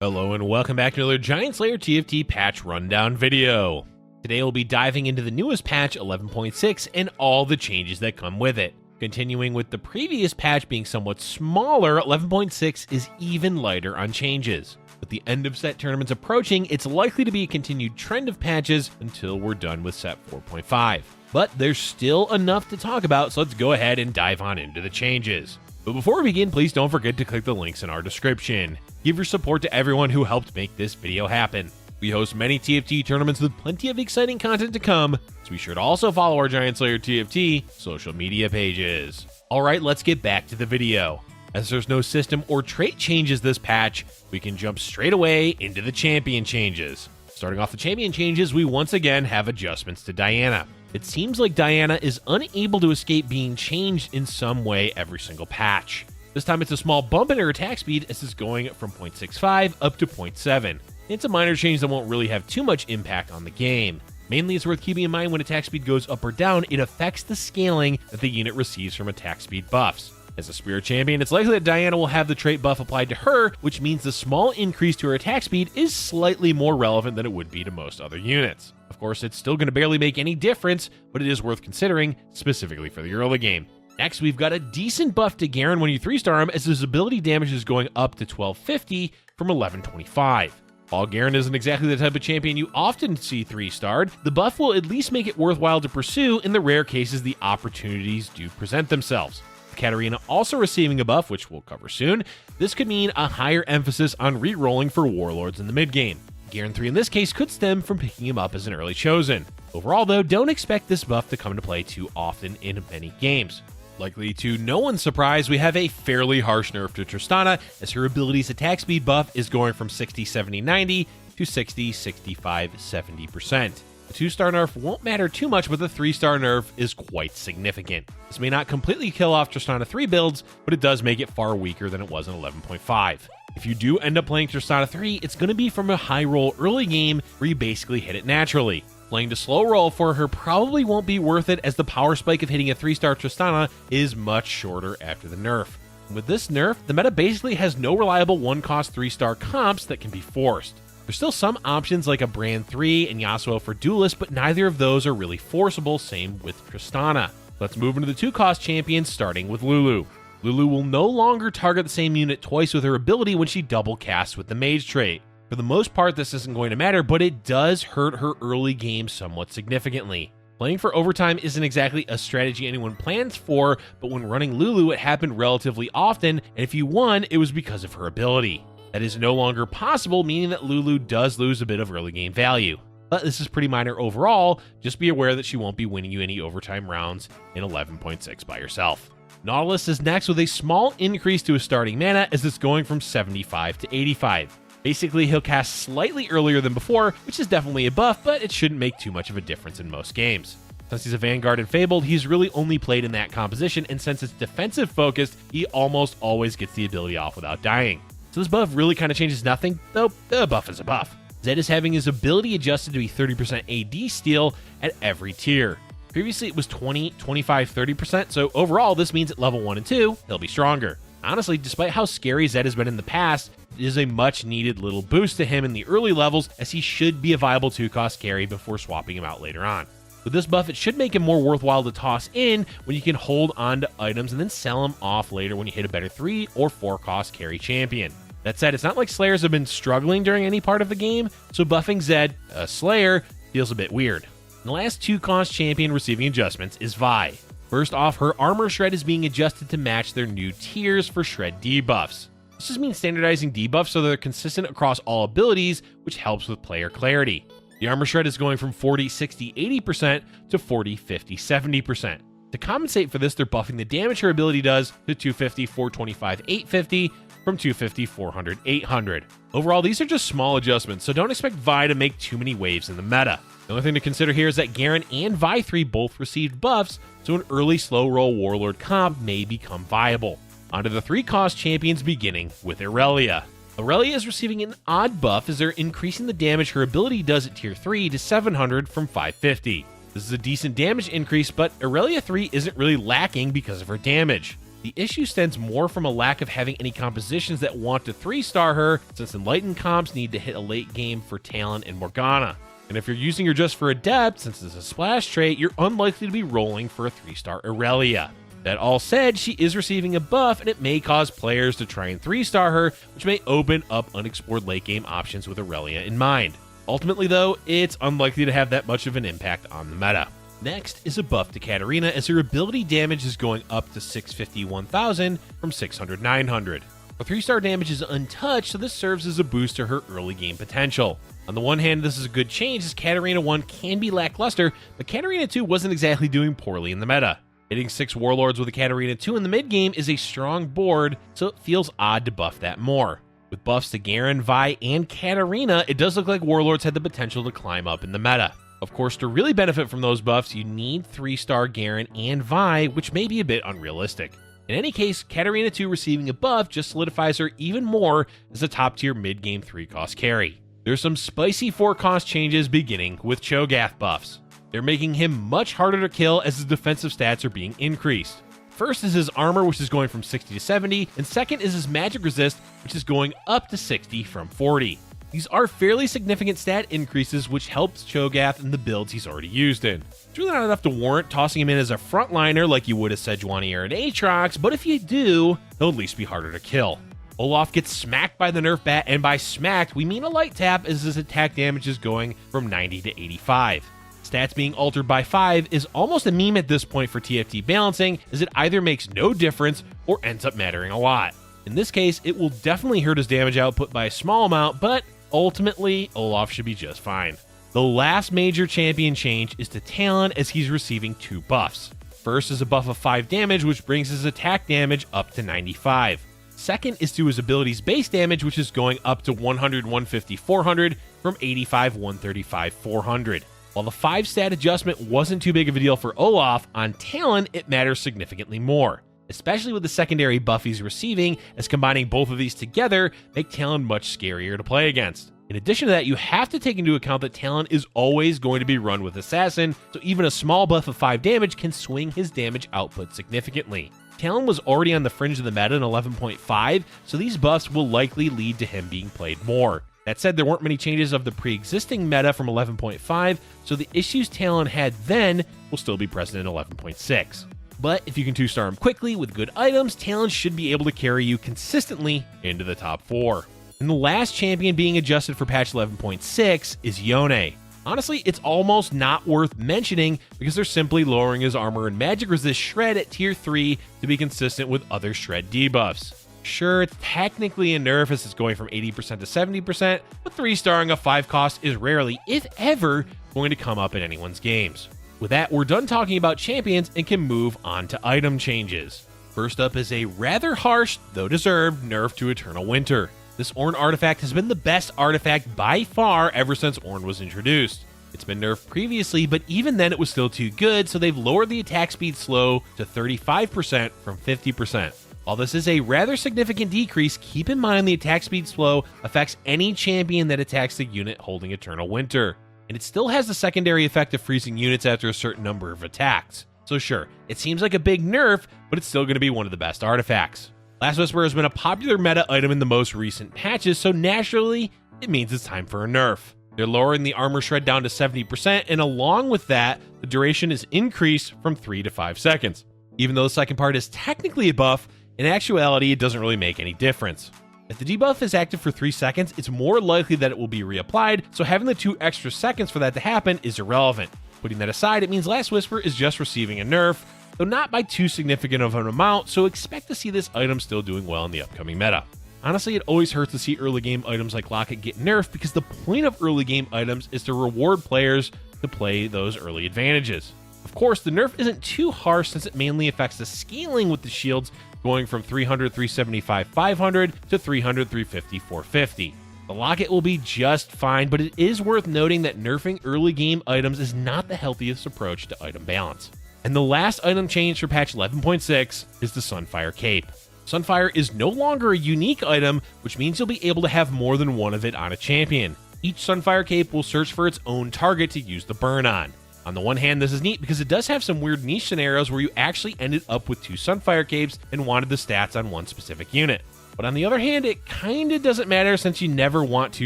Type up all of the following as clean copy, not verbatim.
Hello and welcome back to another Giant Slayer TFT patch rundown video. Today we'll be diving into the newest patch 11.6 and all the changes that come with it. Continuing with the previous patch being somewhat smaller, 11.6 is even lighter on changes. With the end of set tournaments approaching, it's likely to be a continued trend of patches until we're done with set 4.5. But there's still enough to talk about, so let's go ahead and dive on into the changes. But before we begin, please don't forget to click the links in our description. Give your support to everyone who helped make this video happen. We host many TFT tournaments with plenty of exciting content to come, so be sure to also follow our Giant Slayer TFT social media pages. Alright, let's get back to the video. As there's no system or trait changes this patch, we can jump straight away into the champion changes. Starting off the champion changes, we once again have adjustments to Diana. It seems like Diana is unable to escape being changed in some way every single patch. This time it's a small bump in her attack speed as it's going from 0.65 up to 0.7. It's a minor change that won't really have too much impact on the game. Mainly it's worth keeping in mind when attack speed goes up or down, it affects the scaling that the unit receives from attack speed buffs. As a Spirit Champion, it's likely that Diana will have the trait buff applied to her, which means the small increase to her attack speed is slightly more relevant than it would be to most other units. Of course, it's still going to barely make any difference, but it is worth considering, specifically for the early game. Next, we've got a decent buff to Garen when you 3-star him, as his ability damage is going up to 1250 from 1125. While Garen isn't exactly the type of champion you often see 3-starred, the buff will at least make it worthwhile to pursue in the rare cases the opportunities do present themselves. With Katarina also receiving a buff, which we'll cover soon, this could mean a higher emphasis on re-rolling for warlords in the mid-game. Garen 3 in this case could stem from picking him up as an early chosen. Overall though, don't expect this buff to come into play too often in many games. Likely to no one's surprise, we have a fairly harsh nerf to Tristana, as her ability's attack speed buff is going from 60, 70, 90 to 60, 65, 70%. The 2-star nerf won't matter too much, but the 3-star nerf is quite significant. This may not completely kill off Tristana 3 builds, but it does make it far weaker than it was in 11.5. If you do end up playing Tristana 3, it's going to be from a high roll early game where you basically hit it naturally. Playing to slow roll for her probably won't be worth it, as the power spike of hitting a 3-star Tristana is much shorter after the nerf. And with this nerf, the meta basically has no reliable 1-cost 3-star comps that can be forced. There's still some options like a Brand 3 and Yasuo for Duelist, but neither of those are really forceable, same with Tristana. Let's move into the 2-cost champions, starting with Lulu. Lulu will no longer target the same unit twice with her ability when she double casts with the Mage trait. For the most part, this isn't going to matter, but it does hurt her early game somewhat significantly. Playing for overtime isn't exactly a strategy anyone plans for, but when running Lulu, it happened relatively often, and if you won, it was because of her ability. That is no longer possible, meaning that Lulu does lose a bit of early game value. But this is pretty minor overall, just be aware that she won't be winning you any overtime rounds in 11.6 by herself. Nautilus is next with a small increase to his starting mana, as it's going from 75 to 85. Basically, he'll cast slightly earlier than before, which is definitely a buff, but it shouldn't make too much of a difference in most games. Since he's a Vanguard and Fabled, he's really only played in that composition, and since it's defensive focused, he almost always gets the ability off without dying. So this buff really kind of changes nothing, though the buff is a buff. Zed is having his ability adjusted to be 30% AD Steal at every tier. Previously it was 20, 25, 30%, so overall this means at level 1 and 2, he'll be stronger. Honestly, despite how scary Zed has been in the past, it is a much needed little boost to him in the early levels, as he should be a viable 2-cost carry before swapping him out later on. With this buff, it should make him more worthwhile to toss in when you can hold on to items and then sell them off later when you hit a better 3 or 4-cost carry champion. That said, it's not like Slayers have been struggling during any part of the game, so buffing Zed, a Slayer, feels a bit weird. The last 2-cost champion receiving adjustments is Vi. First off, her armor shred is being adjusted to match their new tiers for shred debuffs. This just means standardizing debuffs so they're consistent across all abilities, which helps with player clarity. The armor shred is going from 40, 60, 80% to 40, 50, 70%. To compensate for this, they're buffing the damage her ability does to 250, 425, 850 from 250, 400, 800. Overall, these are just small adjustments, so don't expect Vi to make too many waves in the meta. The only thing to consider here is that Garen and Vi 3 both received buffs, so an early slow roll Warlord comp may become viable. Onto the 3-cost champions, beginning with Irelia. Irelia is receiving an odd buff as they're increasing the damage her ability does at tier 3 to 700 from 550. This is a decent damage increase, but Irelia 3 isn't really lacking because of her damage. The issue stems more from a lack of having any compositions that want to 3-star her, since Enlightened comps need to hit a late game for Talon and Morgana. And if you're using her just for Adept, since it's a splash trait, you're unlikely to be rolling for a 3-star Irelia. That all said, she is receiving a buff, and it may cause players to try and 3-star her, which may open up unexplored late game options with Irelia in mind. Ultimately though, it's unlikely to have that much of an impact on the meta. Next is a buff to Katarina, as her ability damage is going up to 650-1000 from 600-900. Her 3-star damage is untouched, so this serves as a boost to her early game potential. On the one hand, this is a good change, as Katarina 1 can be lackluster, but Katarina 2 wasn't exactly doing poorly in the meta. Hitting 6 Warlords with a Katarina 2 in the mid game is a strong board, so it feels odd to buff that more. With buffs to Garen, Vi, and Katarina, it does look like Warlords had the potential to climb up in the meta. Of course, to really benefit from those buffs, you need 3-star Garen and Vi, which may be a bit unrealistic. In any case, Katarina 2 receiving a buff just solidifies her even more as a top-tier mid-game 3-cost carry. There's some spicy 4-cost changes beginning with Cho'Gath buffs. They're making him much harder to kill as his defensive stats are being increased. First is his armor, which is going from 60 to 70, and second is his magic resist, which is going up to 60 from 40. These are fairly significant stat increases, which helps Cho'Gath in the builds he's already used in. It's really not enough to warrant tossing him in as a frontliner like you would a Sejuani or an Aatrox, but if you do, he'll at least be harder to kill. Olaf gets smacked by the nerf bat, and by smacked, we mean a light tap, as his attack damage is going from 90 to 85. Stats being altered by 5 is almost a meme at this point for TFT balancing, as it either makes no difference or ends up mattering a lot. In this case, it will definitely hurt his damage output by a small amount, but ultimately, Olaf should be just fine. The last major champion change is to Talon, as he's receiving 2 buffs. First is a buff of 5 damage, which brings his attack damage up to 95. Second is to his ability's base damage, which is going up to 100, 150, 400 from 85, 135, 400. While the 5 stat adjustment wasn't too big of a deal for Olaf, on Talon it matters significantly more, especially with the secondary buff he's receiving, as combining both of these together make Talon much scarier to play against. In addition to that, you have to take into account that Talon is always going to be run with Assassin, so even a small buff of 5 damage can swing his damage output significantly. Talon was already on the fringe of the meta in 11.5, so these buffs will likely lead to him being played more. That said, there weren't many changes of the pre-existing meta from 11.5, so the issues Talon had then will still be present in 11.6. But if you can 2-star him quickly with good items, Talon should be able to carry you consistently into the top 4. And the last champion being adjusted for patch 11.6 is Yone. Honestly, it's almost not worth mentioning because they're simply lowering his armor and magic resist shred at tier 3 to be consistent with other shred debuffs. Sure, it's technically a nerf as it's going from 80% to 70%, but 3-starring a 5-cost is rarely, if ever, going to come up in anyone's games. With that, we're done talking about champions and can move on to item changes. First up is a rather harsh, though deserved, nerf to Eternal Winter. This Ornn artifact has been the best artifact by far ever since Ornn was introduced. It's been nerfed previously, but even then it was still too good, so they've lowered the attack speed slow to 35% from 50%. While this is a rather significant decrease, keep in mind the attack speed slow affects any champion that attacks the unit holding Eternal Winter, and it still has the secondary effect of freezing units after a certain number of attacks. So sure, it seems like a big nerf, but it's still going to be one of the best artifacts. Last Whisper has been a popular meta item in the most recent patches, so naturally, it means it's time for a nerf. They're lowering the armor shred down to 70%, and along with that, the duration is increased from 3 to 5 seconds. Even though the second part is technically a buff, in actuality, it doesn't really make any difference. If the debuff is active for 3 seconds, it's more likely that it will be reapplied, so having the 2 extra seconds for that to happen is irrelevant. Putting that aside, it means Last Whisper is just receiving a nerf, though not by too significant of an amount, so expect to see this item still doing well in the upcoming meta. Honestly, it always hurts to see early game items like Locket get nerfed because the point of early game items is to reward players to play those early advantages. Of course, the nerf isn't too harsh since it mainly affects the scaling with the shields going from 300, 375, 500 to 300, 350, 450. The Locket will be just fine, but it is worth noting that nerfing early game items is not the healthiest approach to item balance. And the last item change for patch 11.6 is the Sunfire Cape. Sunfire is no longer a unique item, which means you'll be able to have more than one of it on a champion. Each Sunfire Cape will search for its own target to use the burn on. On the one hand, this is neat because it does have some weird niche scenarios where you actually ended up with 2 Sunfire Capes and wanted the stats on one specific unit. But on the other hand, it kinda doesn't matter since you never want 2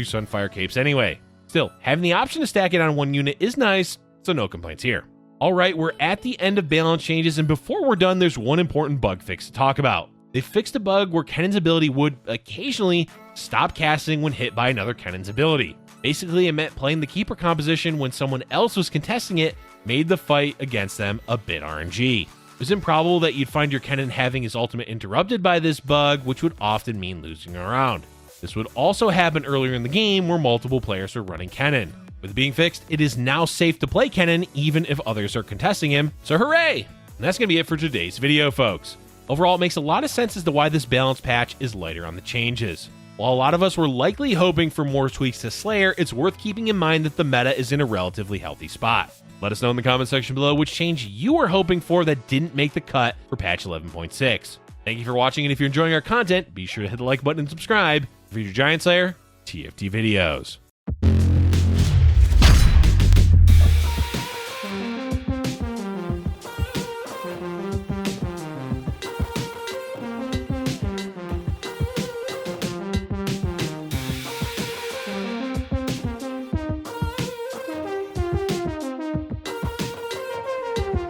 Sunfire Capes anyway. Still, having the option to stack it on one unit is nice, so no complaints here. Alright, we're at the end of balance changes, and before we're done, there's one important bug fix to talk about. They fixed a bug where Kennen's ability would occasionally stop casting when hit by another Kennen's ability. Basically, it meant playing the Keeper composition when someone else was contesting it made the fight against them a bit RNG. It was improbable that you'd find your Kennen having his ultimate interrupted by this bug, which would often mean losing a round. This would also happen earlier in the game where multiple players were running Kennen. With it being fixed, it is now safe to play Kennen even if others are contesting him, so hooray! And that's going to be it for today's video, folks. Overall, it makes a lot of sense as to why this balance patch is lighter on the changes. While a lot of us were likely hoping for more tweaks to Slayer, it's worth keeping in mind that the meta is in a relatively healthy spot. Let us know in the comment section below which change you were hoping for that didn't make the cut for patch 11.6. Thank you for watching, and if you're enjoying our content, be sure to hit the like button and subscribe for future Giant Slayer TFT videos.